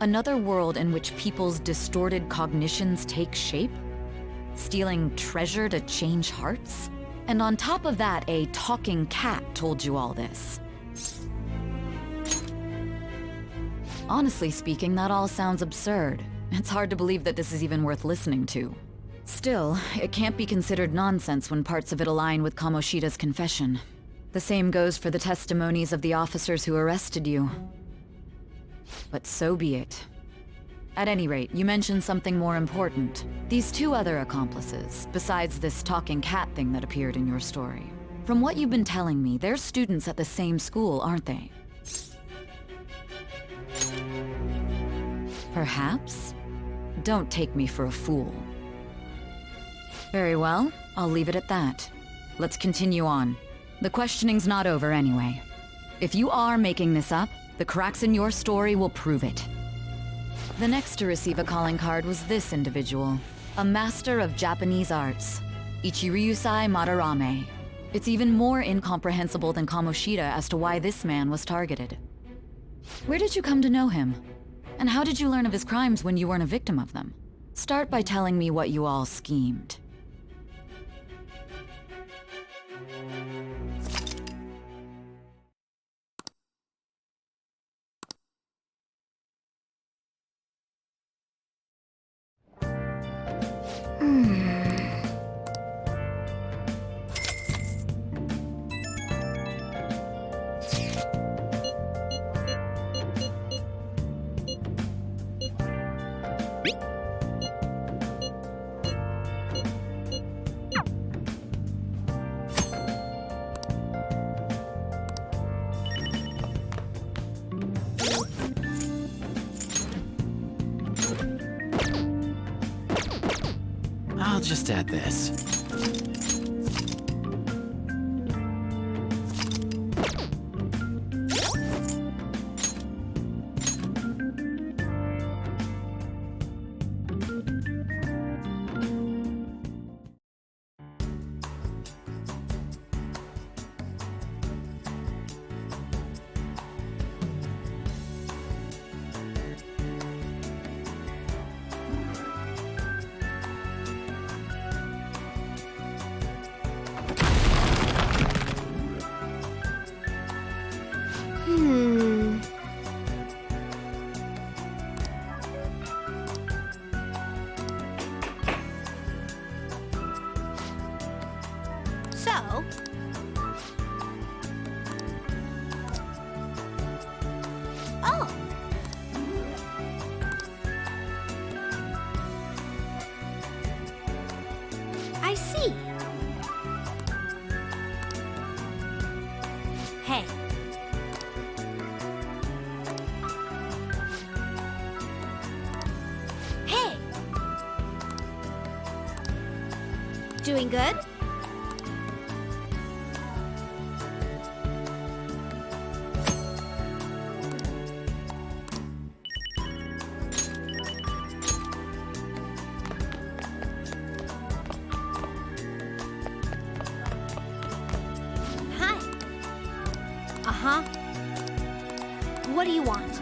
Another world in which people's distorted cognitions take shape? Stealing treasure to change hearts? And on top of that, a talking cat told you all this. Honestly speaking, that all sounds absurd. It's hard to believe that this is even worth listening to. Still, it can't be considered nonsense when parts of it align with Kamoshida's confession. The same goes for the testimonies of the officers who arrested you. But so be it. At any rate, you mentioned something more important. These two other accomplices, besides this talking cat thing that appeared in your story. From what you've been telling me, they're students at the same school, aren't they? Perhaps? Don't take me for a fool. Very well, I'll leave it at that. Let's continue on. The questioning's not over anyway. If you are making this up, the cracks in your story will prove it. The next to receive a calling card was this individual, a master of Japanese arts, Ichiryusai Madarame. It's even more incomprehensible than Kamoshida as to why this man was targeted. Where did you come to know him? And how did you learn of his crimes when you weren't a victim of them? Start by telling me what you all schemed. I'll just add this. So, oh, I see. Hey. Hey. Doing good? Uh-huh. What do you want?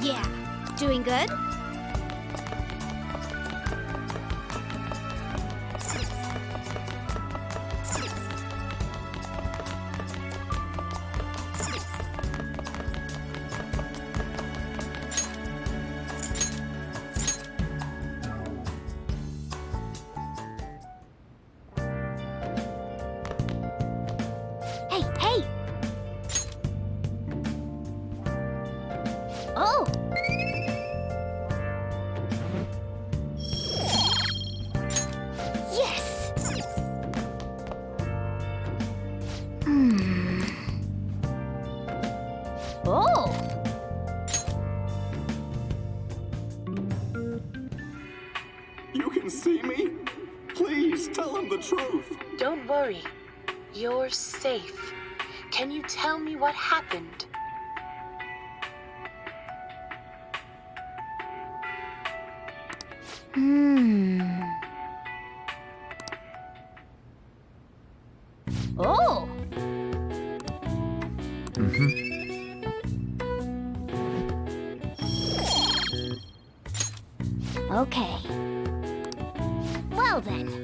Yeah. Doing good? Hey, hey! Oh! Yes! Oh! You can see me? Please tell him the truth. Don't worry. You're safe. Can you tell me what happened? Okay. Well then.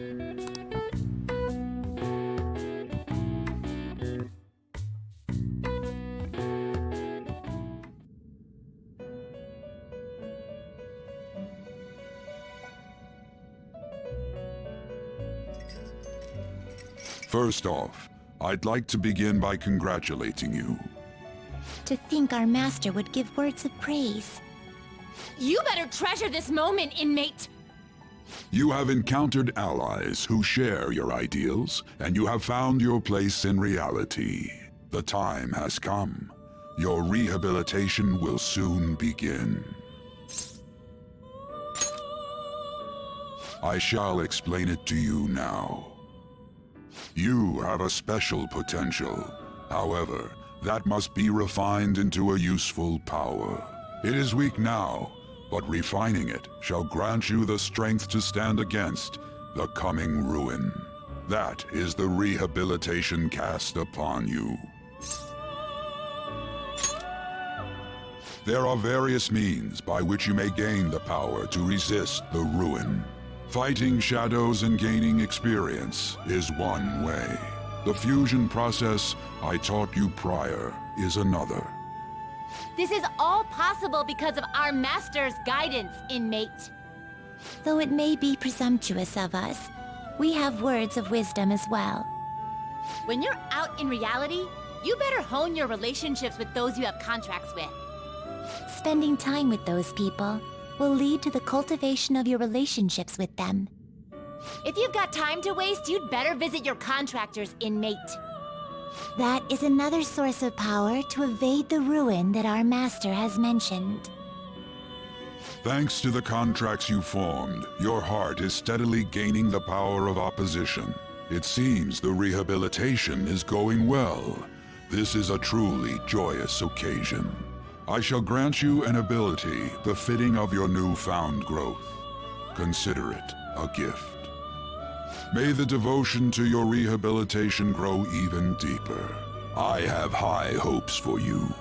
First off, I'd like to begin by congratulating you. To think our master would give words of praise. You better treasure this moment, inmate! You have encountered allies who share your ideals, and you have found your place in reality. The time has come. Your rehabilitation will soon begin. I shall explain it to you now. You have a special potential. However, that must be refined into a useful power. It is weak now, but refining it shall grant you the strength to stand against the coming ruin. That is the rehabilitation cast upon you. There are various means by which you may gain the power to resist the ruin. Fighting shadows and gaining experience is one way. The fusion process I taught you prior is another. This is all possible because of our master's guidance, inmate. Though it may be presumptuous of us, we have words of wisdom as well. When you're out in reality, you better hone your relationships with those you have contracts with. Spending time with those people will lead to the cultivation of your relationships with them. If you've got time to waste, you'd better visit your contractors, inmate. That is another source of power to evade the ruin that our master has mentioned. Thanks to the contracts you formed, your heart is steadily gaining the power of opposition. It seems the rehabilitation is going well. This is a truly joyous occasion. I shall grant you an ability befitting of your newfound growth. Consider it a gift. May the devotion to your rehabilitation grow even deeper. I have high hopes for you.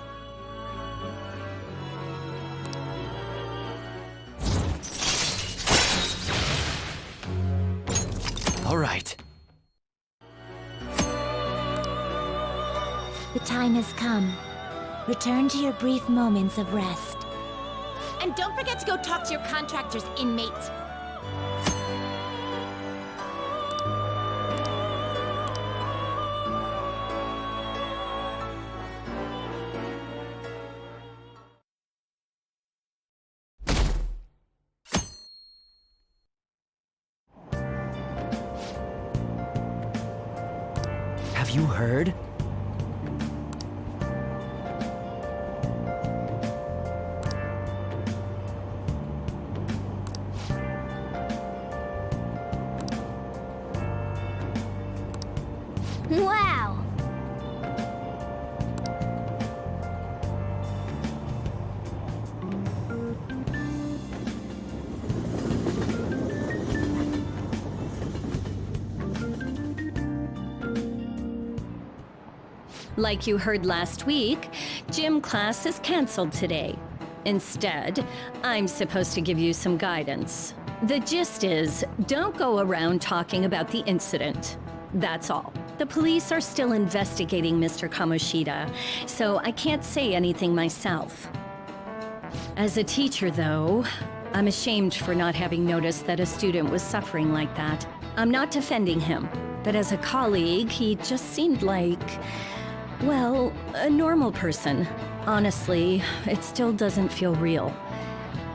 All right. The time has come. Return to your brief moments of rest. And don't forget to go talk to your contractors, inmate. Have you heard? Wow! Like you heard last week, gym class is canceled today. Instead, I'm supposed to give you some guidance. The gist is, don't go around talking about the incident. That's all. The police are still investigating Mr. Kamoshida, so I can't say anything myself. As a teacher, though, I'm ashamed for not having noticed that a student was suffering like that. I'm not defending him, but as a colleague, he just seemed like, well, a normal person. Honestly, it still doesn't feel real.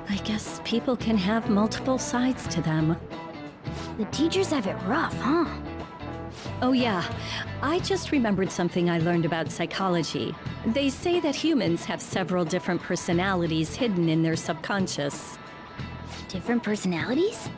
I guess people can have multiple sides to them. The teachers have it rough, huh? Oh yeah, I just remembered something I learned about psychology. They say that humans have several different personalities hidden in their subconscious. Different personalities?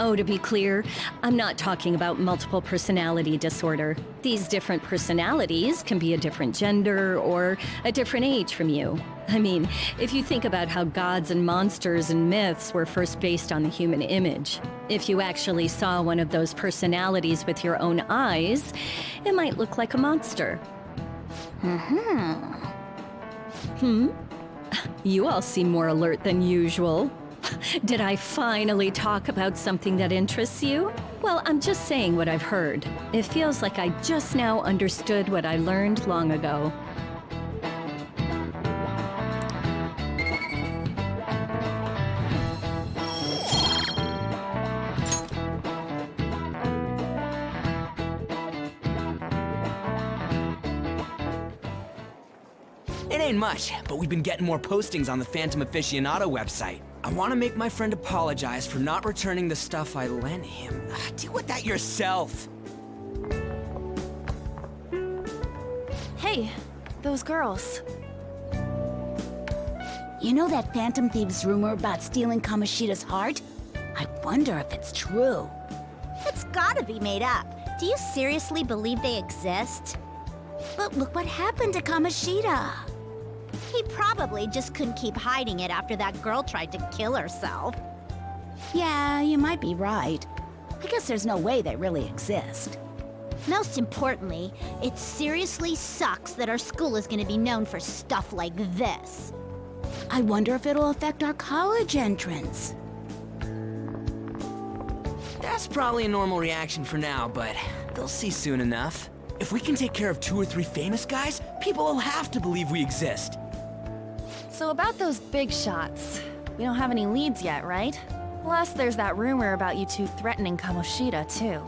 Oh, to be clear, I'm not talking about multiple personality disorder. These different personalities can be a different gender or a different age from you. I mean, if you think about how gods and monsters and myths were first based on the human image, if you actually saw one of those personalities with your own eyes, it might look like a monster. You all seem more alert than usual. Did I finally talk about something that interests you? Well, I'm just saying what I've heard. It feels like I just now understood what I learned long ago. It ain't much, but we've been getting more postings on the Phantom Aficionado website. I want to make my friend apologize for not returning the stuff I lent him. Deal with that yourself. Hey, those girls. You know that Phantom Thieves rumor about stealing Kamoshida's heart? I wonder if it's true. It's gotta be made up. Do you seriously believe they exist? But look what happened to Kamoshida. He probably just couldn't keep hiding it after that girl tried to kill herself. Yeah, you might be right. I guess there's no way they really exist. Most importantly, it seriously sucks that our school is gonna be known for stuff like this. I wonder if it'll affect our college entrance. That's probably a normal reaction for now, but they'll see soon enough. If we can take care of 2 or 3 famous guys, people will have to believe we exist. So about those big shots, we don't have any leads yet, right? Plus, there's that rumor about you two threatening Kamoshida, too.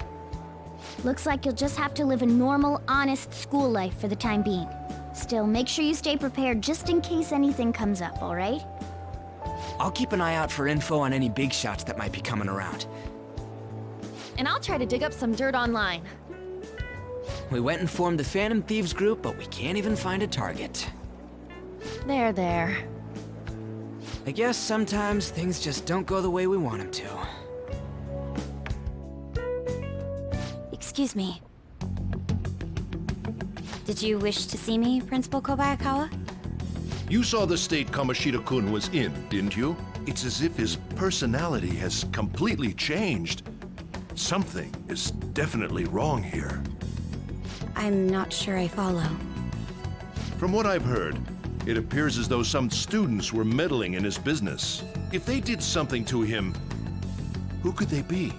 Looks like you'll just have to live a normal, honest school life for the time being. Still, make sure you stay prepared just in case anything comes up, alright? I'll keep an eye out for info on any big shots that might be coming around. And I'll try to dig up some dirt online. We went and formed the Phantom Thieves group, but we can't even find a target. There. I guess sometimes things just don't go the way we want them to. Excuse me. Did you wish to see me, Principal Kobayakawa? You saw the state Kamoshida-kun was in, didn't you? It's as if his personality has completely changed. Something is definitely wrong here. I'm not sure I follow. From what I've heard, it appears as though some students were meddling in his business. If they did something to him, who could they be?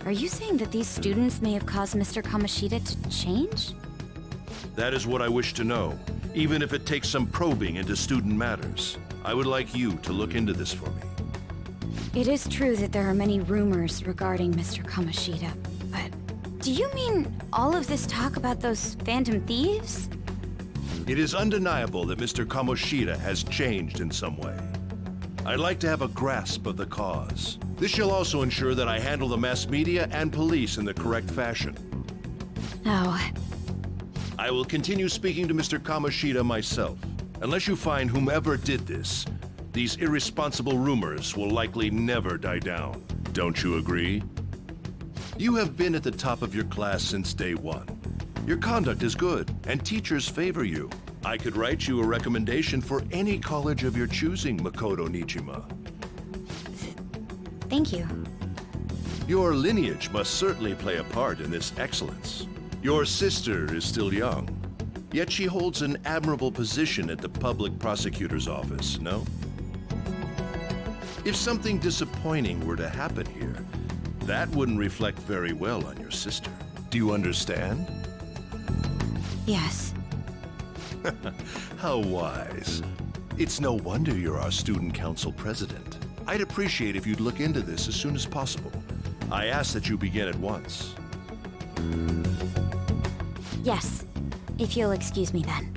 Are you saying that these students may have caused Mr. Kamoshida to change? That is what I wish to know, even if it takes some probing into student matters. I would like you to look into this for me. It is true that there are many rumors regarding Mr. Kamoshida, but do you mean all of this talk about those Phantom Thieves? It is undeniable that Mr. Kamoshida has changed in some way. I'd like to have a grasp of the cause. This shall also ensure that I handle the mass media and police in the correct fashion. Oh, I will continue speaking to Mr. Kamoshida myself. Unless you find whomever did this, these irresponsible rumors will likely never die down. Don't you agree? You have been at the top of your class since day one. Your conduct is good, and teachers favor you. I could write you a recommendation for any college of your choosing, Makoto Nijima. thank you. Your lineage must certainly play a part in this excellence. Your sister is still young, yet she holds an admirable position at the public prosecutor's office, no? If something disappointing were to happen here, that wouldn't reflect very well on your sister. Do you understand? Yes. How wise. It's no wonder you're our student council president. I'd appreciate if you'd look into this as soon as possible. I ask that you begin at once. Yes. If you'll excuse me then.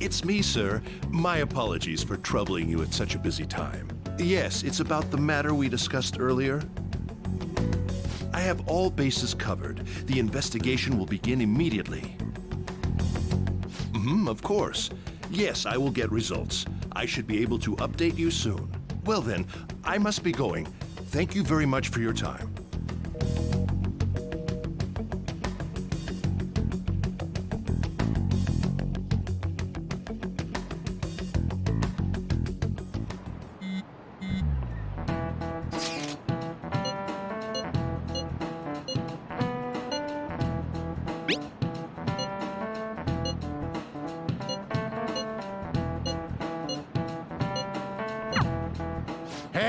It's me, sir. My apologies for troubling you at such a busy time. Yes, it's about the matter we discussed earlier. I have all bases covered. The investigation will begin immediately. Of course. Yes, I will get results. I should be able to update you soon. Well then, I must be going. Thank you very much for your time.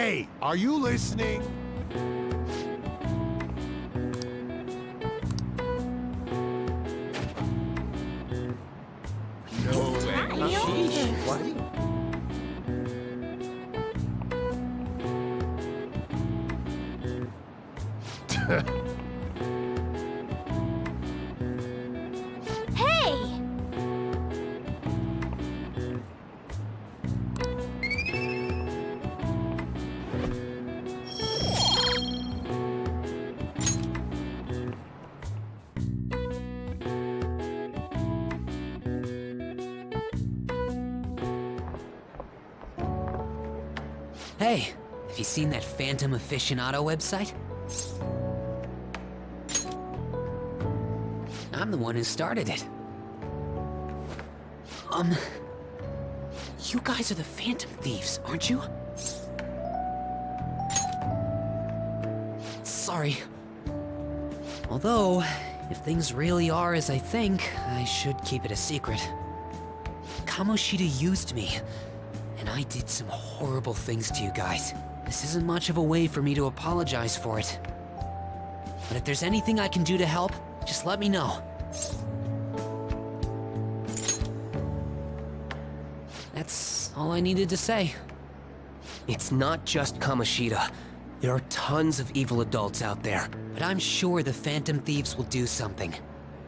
Hey, are you listening? No way. What? Hey! Hey, have you seen that Phantom Aficionado website? I'm the one who started it. You guys are the Phantom Thieves, aren't you? Sorry. Although, if things really are as I think, I should keep it a secret. Kamoshida used me, and I did some horrible things to you guys. This isn't much of a way for me to apologize for it. But if there's anything I can do to help, just let me know. That's all I needed to say. It's not just Kamoshida. There are tons of evil adults out there, but I'm sure the Phantom Thieves will do something.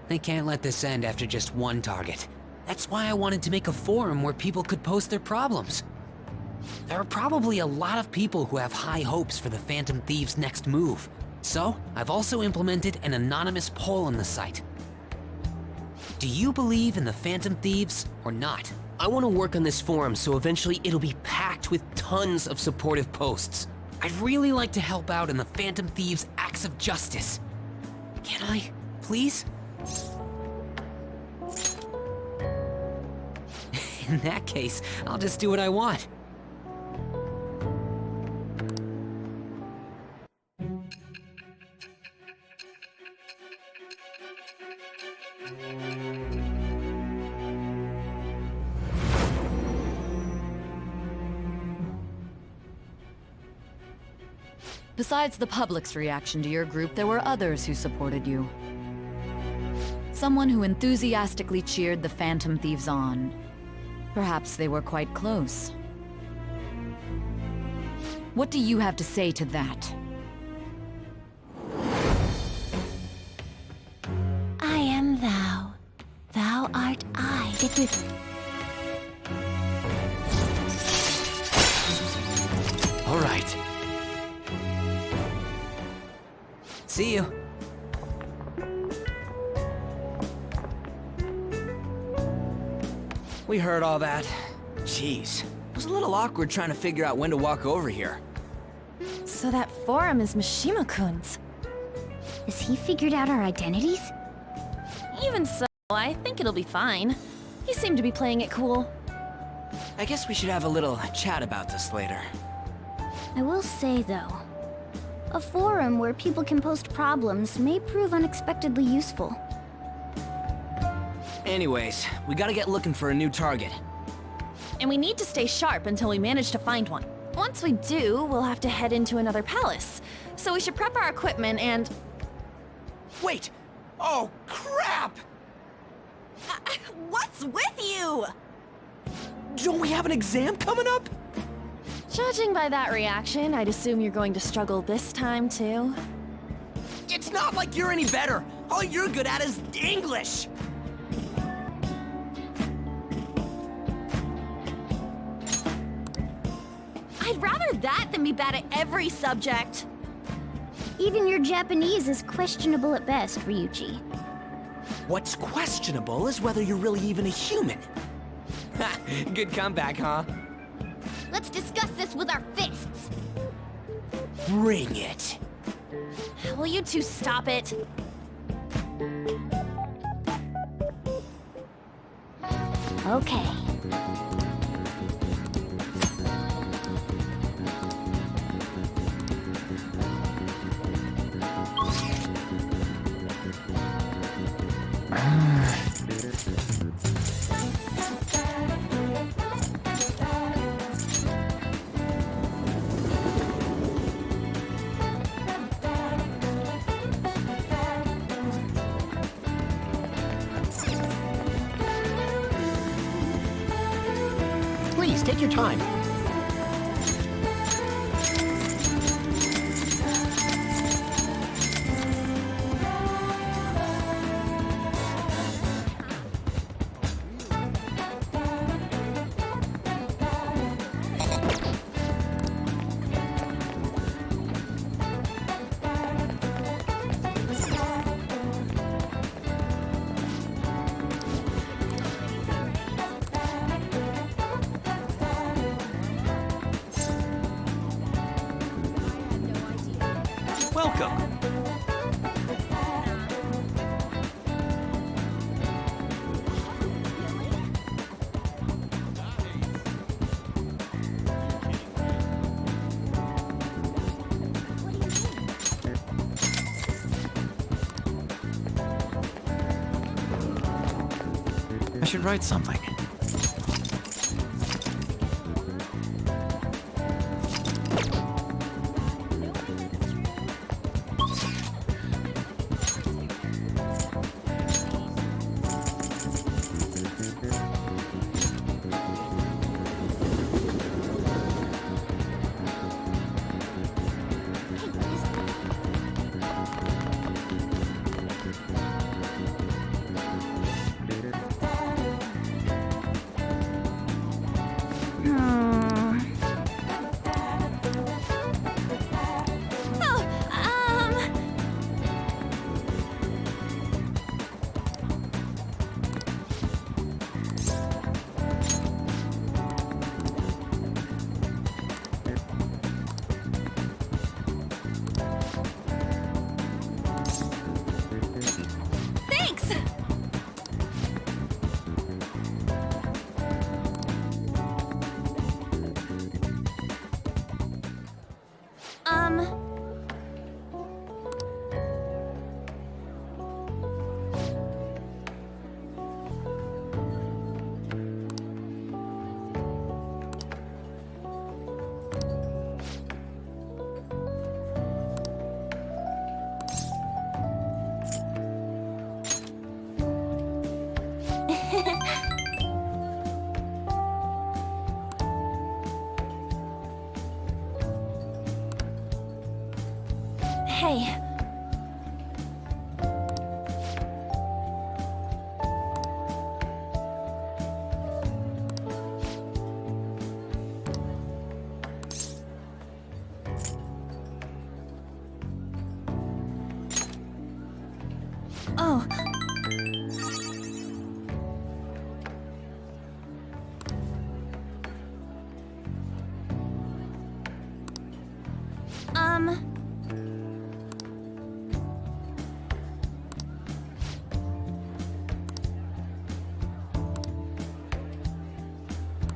They can't let this end after just one target. That's why I wanted to make a forum where people could post their problems. There are probably a lot of people who have high hopes for the Phantom Thieves' next move. So, I've also implemented an anonymous poll on the site. Do you believe in the Phantom Thieves or not? I want to work on this forum so eventually it'll be packed with tons of supportive posts. I'd really like to help out in the Phantom Thieves' acts of justice. Can I, please? In that case, I'll just do what I want. Besides the public's reaction to your group, there were others who supported you. Someone who enthusiastically cheered the Phantom Thieves on. Perhaps they were quite close. What do you have to say to that? I am thou. Thou art I. It was... All right. See you. We heard all that. Jeez. It was a little awkward trying to figure out when to walk over here. So that forum is Mishima-kun's. Has he figured out our identities? Even so, I think it'll be fine. He seemed to be playing it cool. I guess we should have a little chat about this later. I will say, though, a forum where people can post problems may prove unexpectedly useful. Anyways, we gotta get looking for a new target. And we need to stay sharp until we manage to find one. Once we do, we'll have to head into another palace. So we should prep our equipment and... Wait! Oh, crap! What's with you? Don't we have an exam coming up? Judging by that reaction, I'd assume you're going to struggle this time, too. It's not like you're any better. All you're good at is English. I'd rather that than be bad at every subject. Even your Japanese is questionable at best, Ryuji. What's questionable is whether you're really even a human. Ha! Good comeback, huh? Let's discuss this with our fists. Bring it. Will you two stop it? Okay. Please, take your time. Welcome. I should write something. Hey. Oh.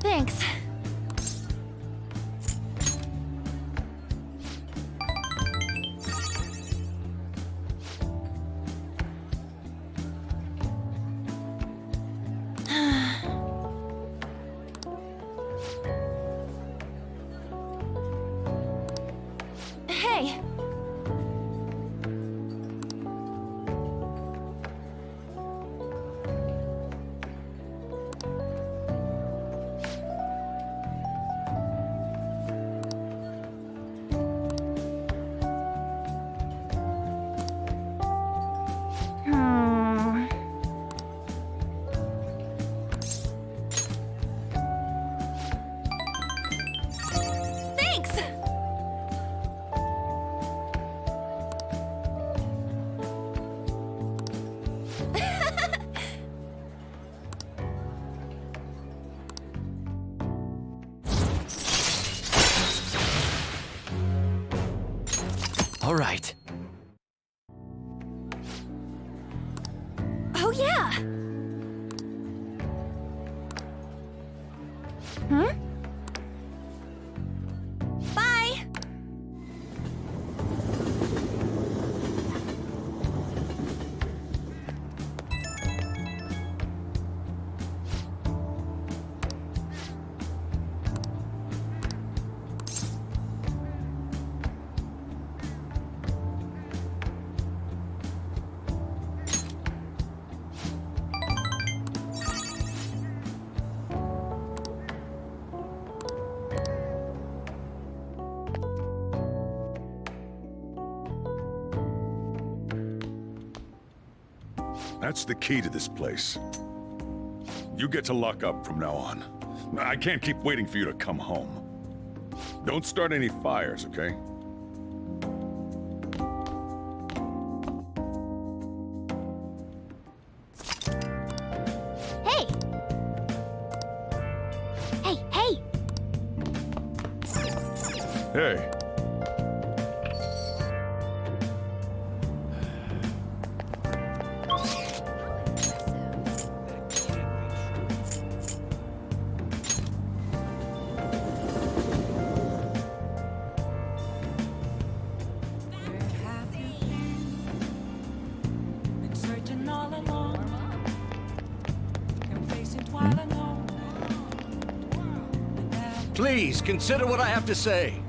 Thanks. Hey. Thanks! All right. Oh, yeah! Hmm? Bye! That's the key to this place. You get to lock up from now on. I can't keep waiting for you to come home. Don't start any fires, okay? Hey! Hey, hey! Hey. Please, consider what I have to say.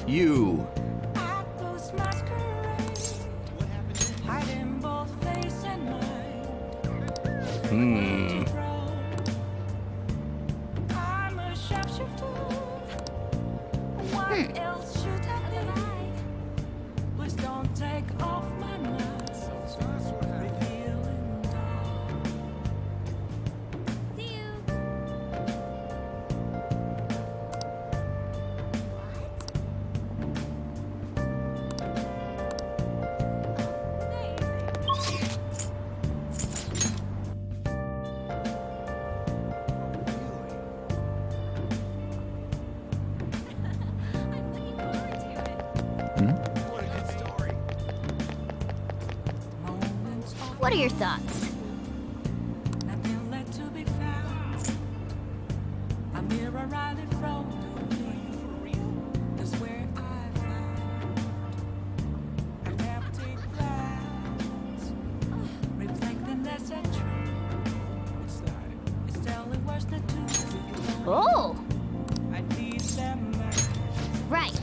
You. What are your thoughts? Oh! Right.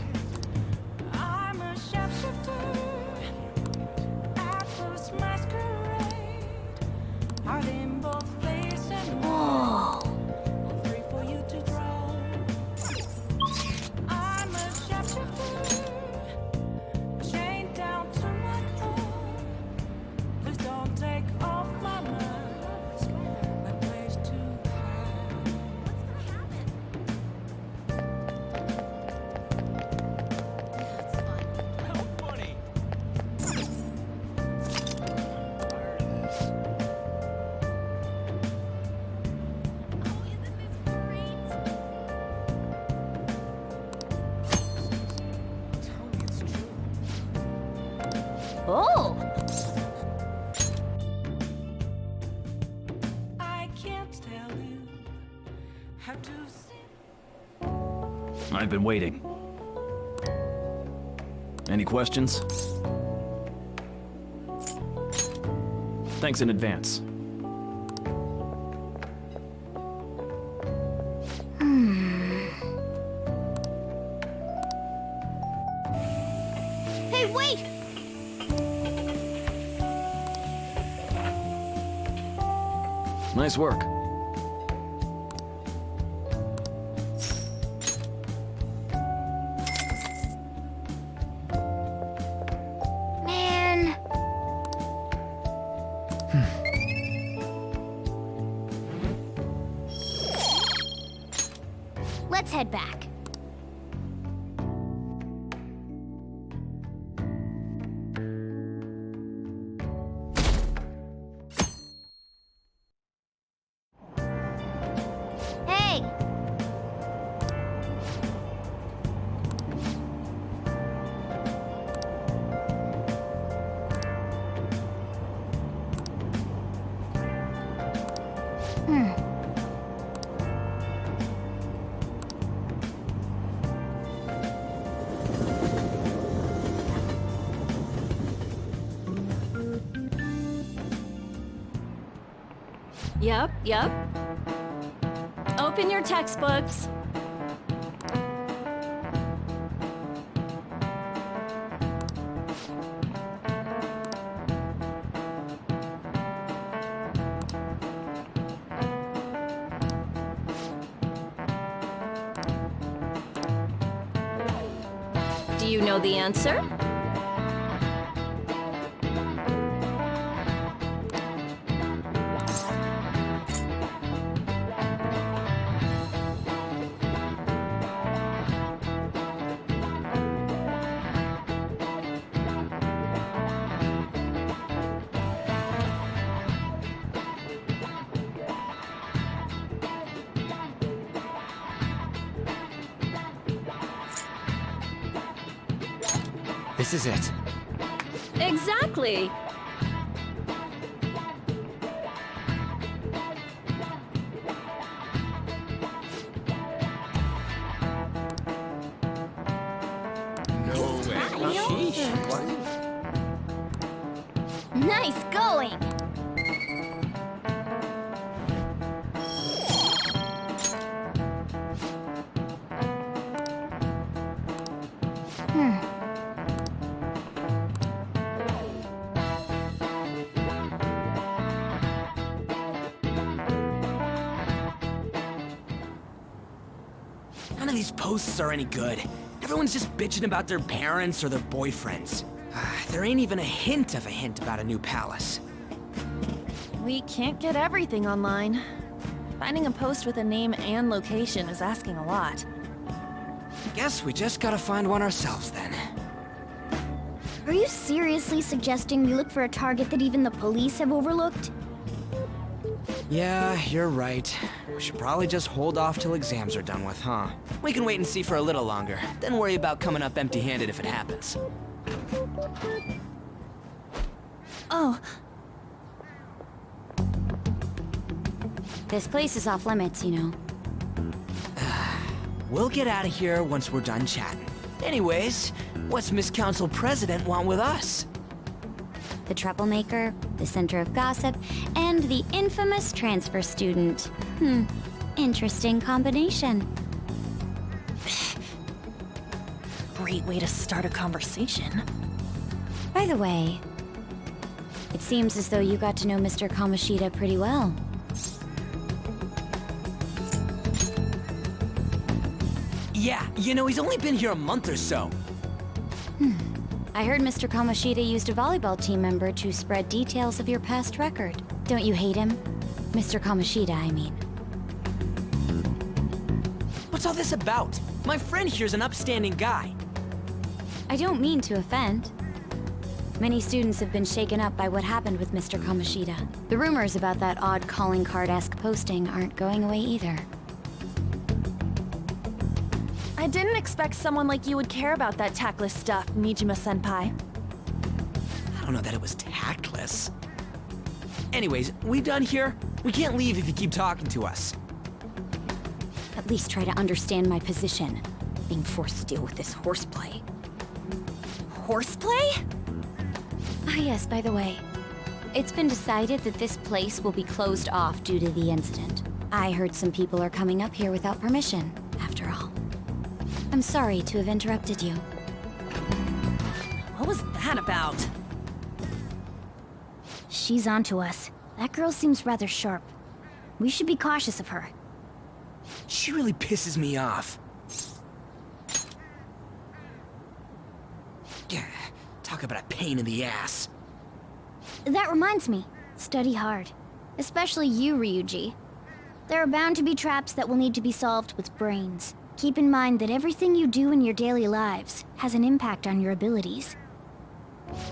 Oh. Oh! I've been waiting. Any questions? Thanks in advance. Hey, wait! Nice work. Man. Let's head back. Hey! Yep. Open your textbooks. you know the answer? This is it. Exactly. Nice going! None of these posts are any good. Everyone's just bitching about their parents or their boyfriends. There ain't even a hint about a new palace. We can't get everything online. Finding a post with a name and location is asking a lot. Guess we just gotta find one ourselves then. Are you seriously suggesting we look for a target that even the police have overlooked? Yeah, you're right. We should probably just hold off till exams are done with, huh? We can wait and see for a little longer, then worry about coming up empty-handed if it happens. Oh. This place is off limits, you know. We'll get out of here once we're done chatting. Anyways, what's Miss Council President want with us? The troublemaker, the center of gossip, and the infamous transfer student. Interesting combination. Great way to start a conversation. By the way, it seems as though you got to know Mr. Kamoshida pretty well. Yeah, you know, he's only been here a month or so. I heard Mr. Kamoshida used a volleyball team member to spread details of your past record. Don't you hate him? Mr. Kamoshida, I mean. What's all this about? My friend here's an upstanding guy. I don't mean to offend. Many students have been shaken up by what happened with Mr. Kamoshida. The rumors about that odd calling card-esque posting aren't going away either. I didn't expect someone like you would care about that tactless stuff, Mijima-senpai. I don't know that it was tactless. Anyways, we done here? We can't leave if you keep talking to us. At least try to understand my position. Being forced to deal with this horseplay. Horseplay? Ah yes, by the way. It's been decided that this place will be closed off due to the incident. I heard some people are coming up here without permission, after all. I'm sorry to have interrupted you. What was that about? She's onto us. That girl seems rather sharp. We should be cautious of her. She really pisses me off. Yeah, talk about a pain in the ass. That reminds me. Study hard. Especially you, Ryuji. There are bound to be traps that will need to be solved with brains. Keep in mind that everything you do in your daily lives has an impact on your abilities.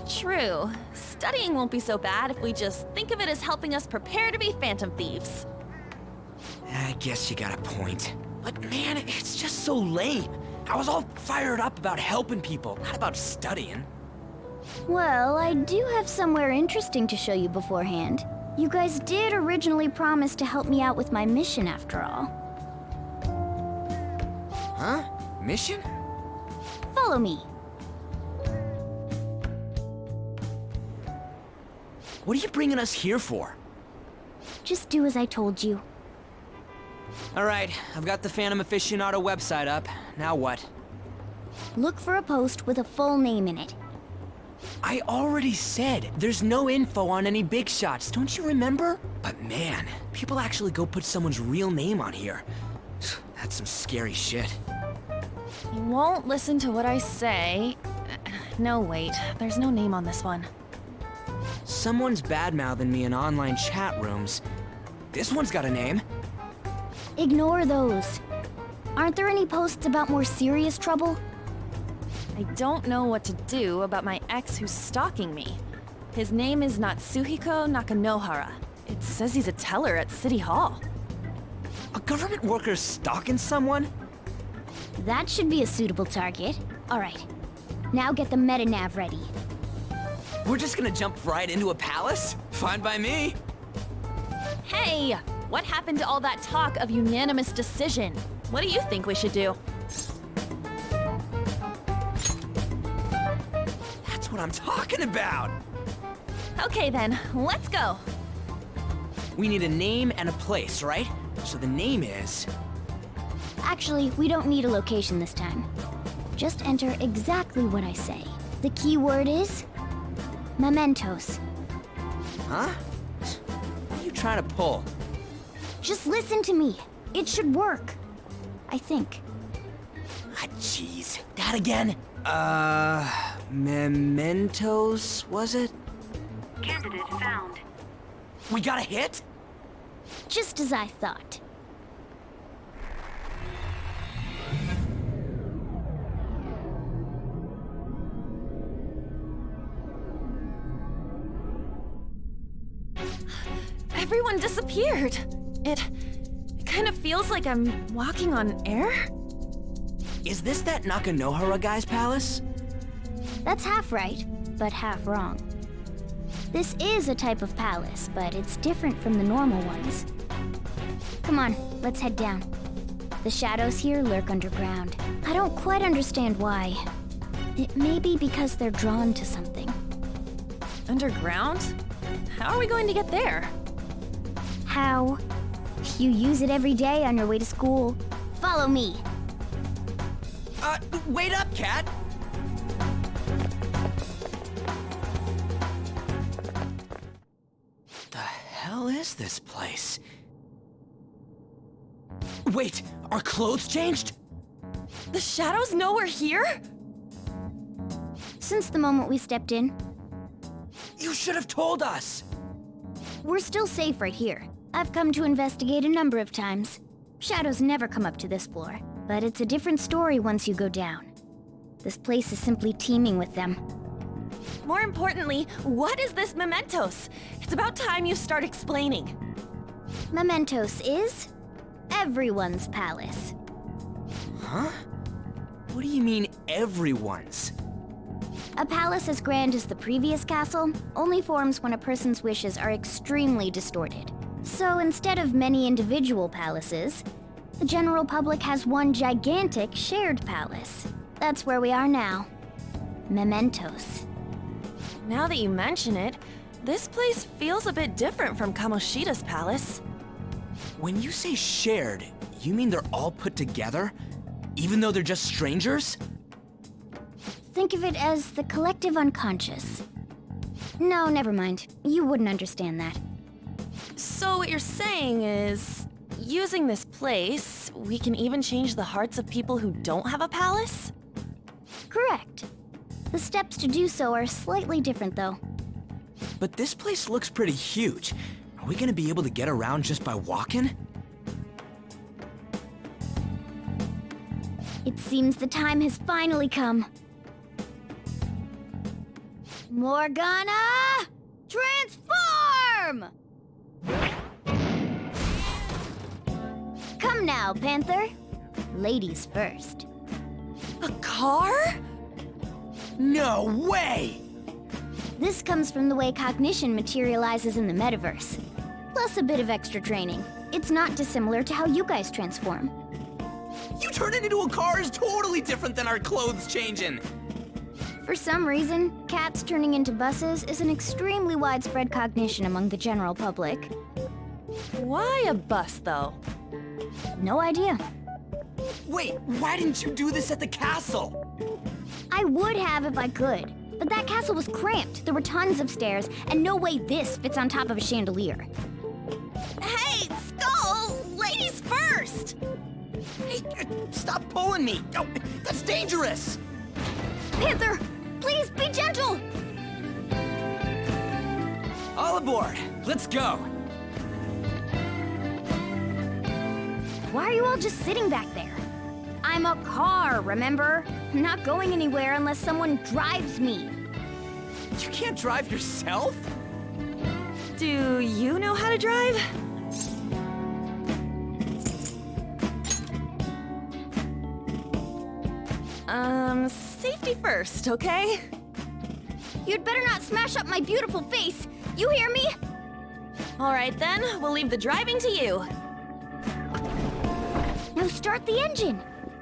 True. Studying won't be so bad if we just think of it as helping us prepare to be phantom thieves. I guess you got a point. But man, it's just so lame. I was all fired up about helping people, not about studying. Well, I do have somewhere interesting to show you beforehand. You guys did originally promise to help me out with my mission after all. Huh? Mission? Follow me. What are you bringing us here for? Just do as I told you. Alright, I've got the Phantom Aficionado website up. Now what? Look for a post with a full name in it. I already said there's no info on any big shots, don't you remember? But man, people actually go put someone's real name on here. That's some scary shit. You won't listen to what I say. No, wait. There's no name on this one. Someone's bad-mouthing me in online chat rooms. This one's got a name. Ignore those. Aren't there any posts about more serious trouble? I don't know what to do about my ex who's stalking me. His name is Natsuhiko Nakanohara. It says he's a teller at City Hall. A government worker stalking someone? That should be a suitable target. All right. Now get the metanav ready. We're just gonna jump right into a palace? Fine by me. Hey! What happened to all that talk of unanimous decision? What do you think we should do? That's what I'm talking about! Okay then, let's go. We need a name and a place, right? So the name is... Actually, we don't need a location this time. Just enter exactly what I say. The key word is... Mementos. Huh? What are you trying to pull? Just listen to me. It should work. I think. Ah, jeez. That again? Mementos, was it? Candidate found. We got a hit? Just as I thought. Everyone disappeared. It kind of feels like I'm walking on air. Is this that Nakanohara guy's palace? That's half right, but half wrong. This is a type of palace, but it's different from the normal ones. Come on, let's head down. The shadows here lurk underground. I don't quite understand why. It may be because they're drawn to something. Underground? How are we going to get there? How? You use it every day on your way to school. Follow me. Wait up, Cat! The hell is this place? Wait, our clothes changed? The shadows know we're here? Since the moment we stepped in, You should have told us! we're still safe right here. I've come to investigate a number of times. Shadows never come up to this floor, but it's a different story once you go down. This place is simply teeming with them. More importantly, what is this Mementos? It's about time you start explaining. Mementos is everyone's palace. Huh? What do you mean, everyone's? A palace as grand as the previous castle only forms when a person's wishes are extremely distorted. So instead of many individual palaces, the general public has one gigantic shared palace. That's where we are now. Mementos. Now that you mention it, this place feels a bit different from Kamoshida's palace. When you say shared, you mean they're all put together? Even though they're just strangers? Think of it as the collective unconscious. No, never mind. You wouldn't understand that. So what you're saying is, using this place, we can even change the hearts of people who don't have a palace? Correct. The steps to do so are slightly different, though. But this place looks pretty huge. Are we gonna be able to get around just by walking? It seems the time has finally come. Morgana! Transform! Come now, Panther. Ladies first. A car? No way! This comes from the way cognition materializes in the metaverse. Plus a bit of extra training. It's not dissimilar to how you guys transform. You turning into a car is totally different than our clothes changing! For some reason, cats turning into buses is an extremely widespread cognition among the general public. Why a bus, though? No idea. Wait, why didn't you do this at the castle? I would have if I could, but that castle was cramped. There were tons of stairs, and no way this fits on top of a chandelier. Hey, Skull! Ladies first! Hey, stop pulling me! Oh, that's dangerous! Panther, please be gentle! All aboard! Let's go! Why are you all just sitting back there? I'm a car, remember? I'm not going anywhere unless someone drives me. You can't drive yourself? Do you know how to drive? Safety first, okay? You'd better not smash up my beautiful face. You hear me? All right then, we'll leave the driving to you. Now start the engine.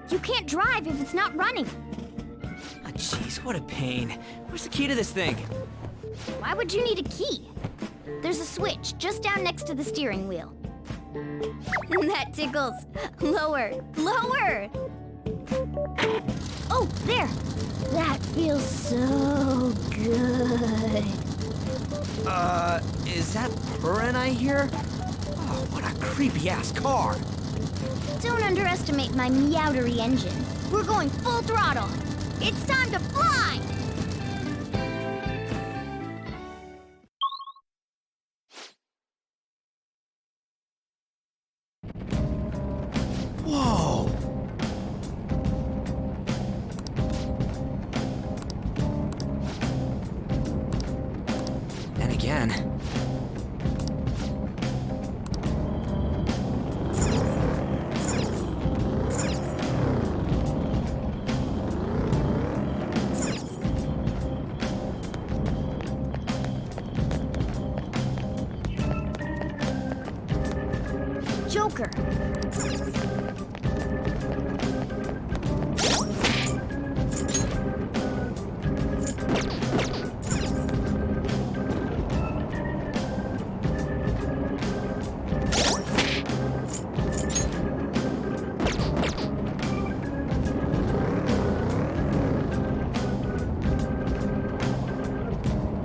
You can't drive if it's not running. Ah, jeez, what a pain. Where's the key to this thing? Why would you need a key? There's a switch just down next to the steering wheel. That tickles. Lower, lower! Oh, there! That feels so good. Is that purring I hear? Oh, what a creepy-ass car. Don't underestimate my meowdery engine. We're going full throttle. It's time to fly!